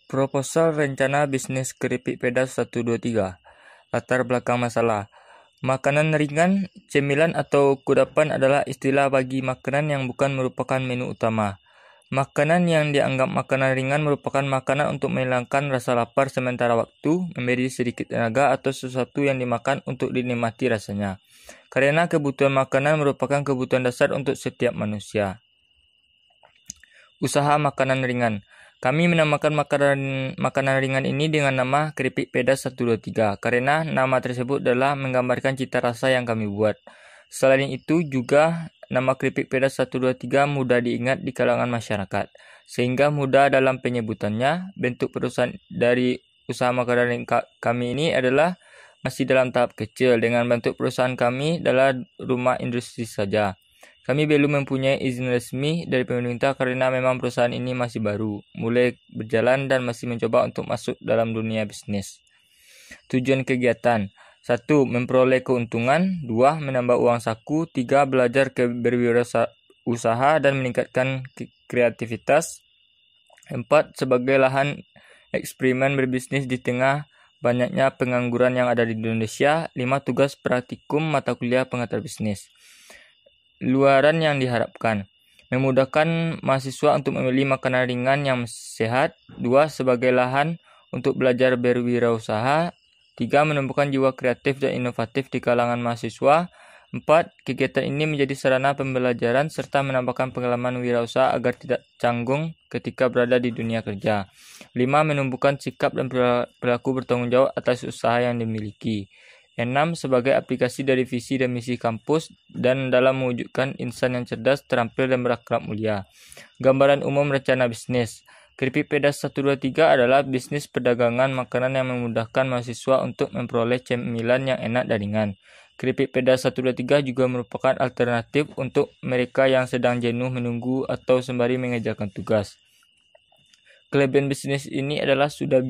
Proposal rencana bisnis keripik pedas 123. Latar belakang masalah. Makanan ringan, cemilan atau kudapan adalah istilah bagi makanan yang bukan merupakan menu utama. Makanan yang dianggap makanan ringan merupakan makanan untuk menghilangkan rasa lapar sementara waktu, memberi sedikit tenaga atau sesuatu yang dimakan untuk dinikmati rasanya. Karena kebutuhan makanan merupakan kebutuhan dasar untuk setiap manusia. Usaha makanan ringan. Kami menamakan makanan ringan ini dengan nama keripik pedas 123 karena nama tersebut adalah menggambarkan cita rasa yang kami buat. Selain itu juga nama keripik pedas 123 mudah diingat di kalangan masyarakat, sehingga mudah dalam penyebutannya. Bentuk perusahaan dari usaha makanan kami ini adalah masih dalam tahap kecil. Dengan bentuk perusahaan kami adalah rumah industri saja. Kami belum mempunyai izin resmi dari pemerintah karena memang perusahaan ini masih baru, mulai berjalan dan masih mencoba untuk masuk dalam dunia bisnis. Tujuan kegiatan: 1. Memperoleh keuntungan. 2. Menambah uang saku. 3. Belajar berwirausaha dan meningkatkan kreativitas. 4. Sebagai lahan eksperimen berbisnis di tengah banyaknya pengangguran yang ada di Indonesia. 5. Tugas praktikum mata kuliah pengantar bisnis. Luaran yang diharapkan: memudahkan mahasiswa untuk memilih makanan ringan yang sehat. 2. Sebagai lahan untuk belajar berwirausaha. 3. Menumbuhkan jiwa kreatif dan inovatif di kalangan mahasiswa. 4. Kegiatan ini menjadi sarana pembelajaran serta menambahkan pengalaman wirausaha agar tidak canggung ketika berada di dunia kerja. 5. Menumbuhkan sikap dan perilaku bertanggung jawab atas usaha yang dimiliki. 6. Sebagai aplikasi dari visi dan misi kampus dan dalam mewujudkan insan yang cerdas, terampil dan berakhlak mulia. Gambaran umum rencana bisnis. Keripik pedas 123 adalah bisnis perdagangan makanan yang memudahkan mahasiswa untuk memperoleh cemilan yang enak dan ringan. Keripik pedas 123 juga merupakan alternatif untuk mereka yang sedang jenuh menunggu atau sembari mengerjakan tugas. Kelebihan bisnis ini adalah sudah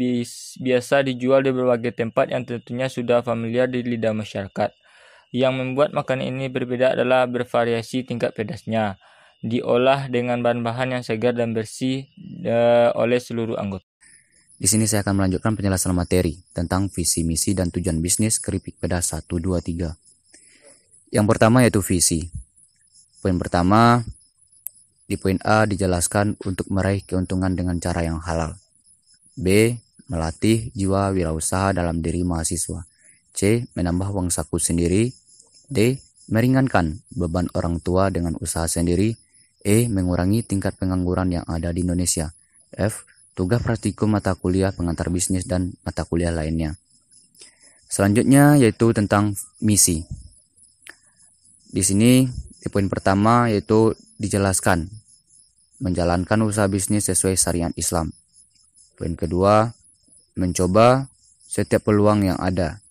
biasa dijual di berbagai tempat yang tentunya sudah familiar di lidah masyarakat. Yang membuat makanan ini berbeda adalah bervariasi tingkat pedasnya. Diolah dengan bahan-bahan yang segar dan bersih oleh seluruh anggota. Di sini saya akan melanjutkan penjelasan materi tentang visi, misi, dan tujuan bisnis keripik pedas 123. Yang pertama yaitu visi. Poin pertama, di poin A dijelaskan untuk meraih keuntungan dengan cara yang halal. B. Melatih jiwa wirausaha dalam diri mahasiswa. C. Menambah uang saku sendiri. D. Meringankan beban orang tua dengan usaha sendiri. E. Mengurangi tingkat pengangguran yang ada di Indonesia. F. Tugas praktikum mata kuliah pengantar bisnis dan mata kuliah lainnya. Selanjutnya yaitu tentang misi. Di sini di poin pertama yaitu dijelaskan menjalankan usaha bisnis sesuai syariat Islam. Poin kedua, mencoba setiap peluang yang ada.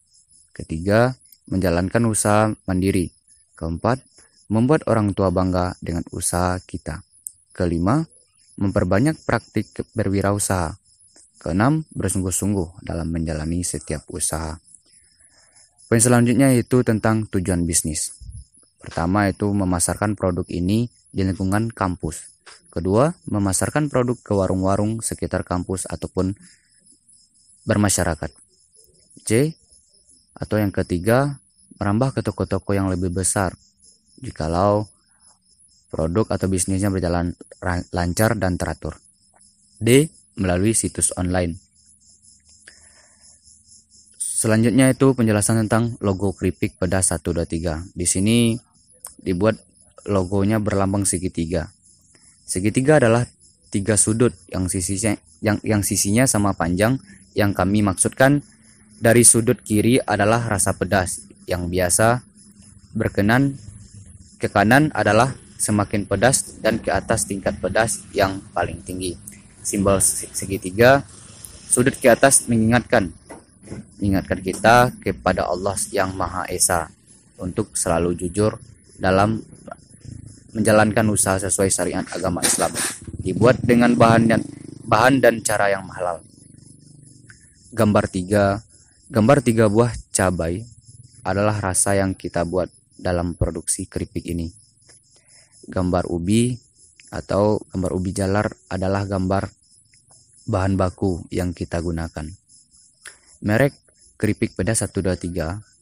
Ketiga, menjalankan usaha mandiri. Keempat, membuat orang tua bangga dengan usaha kita. Kelima, memperbanyak praktik berwirausaha. Keenam, bersungguh-sungguh dalam menjalani setiap usaha. Poin selanjutnya yaitu tentang tujuan bisnis. Pertama yaitu memasarkan produk ini di lingkungan kampus. Kedua, memasarkan produk ke warung-warung sekitar kampus ataupun bermasyarakat. C. Atau yang ketiga, merambah ke toko-toko yang lebih besar jikalau produk atau bisnisnya berjalan lancar dan teratur. D. Melalui situs online. Selanjutnya itu penjelasan tentang logo keripik pedas 123. Di sini dibuat logonya berlambang segitiga. Segitiga adalah 3 sudut yang sisinya sama panjang. Yang kami maksudkan dari sudut kiri adalah rasa pedas yang biasa, berkenan ke kanan adalah semakin pedas, dan ke atas tingkat pedas yang paling tinggi. Simbol segitiga, sudut ke atas mengingatkan kita kepada Allah yang Maha Esa untuk selalu jujur dalam menjalankan usaha sesuai syariat agama Islam, dibuat dengan bahan dan cara yang halal. Gambar 3 buah cabai adalah rasa yang kita buat dalam produksi keripik ini. Gambar ubi atau gambar ubi jalar adalah gambar bahan baku yang kita gunakan. Merek keripik pedas 123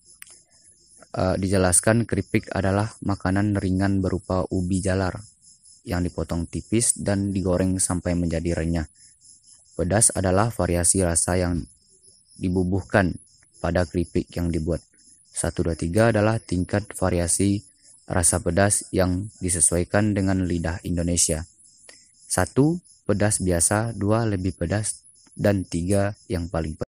dijelaskan keripik adalah makanan ringan berupa ubi jalar yang dipotong tipis dan digoreng sampai menjadi renyah. Pedas adalah variasi rasa yang dibubuhkan pada keripik yang dibuat. 123 adalah tingkat variasi rasa pedas yang disesuaikan dengan lidah Indonesia. 1. Pedas biasa, 2. Lebih pedas, dan 3. Yang paling pedas.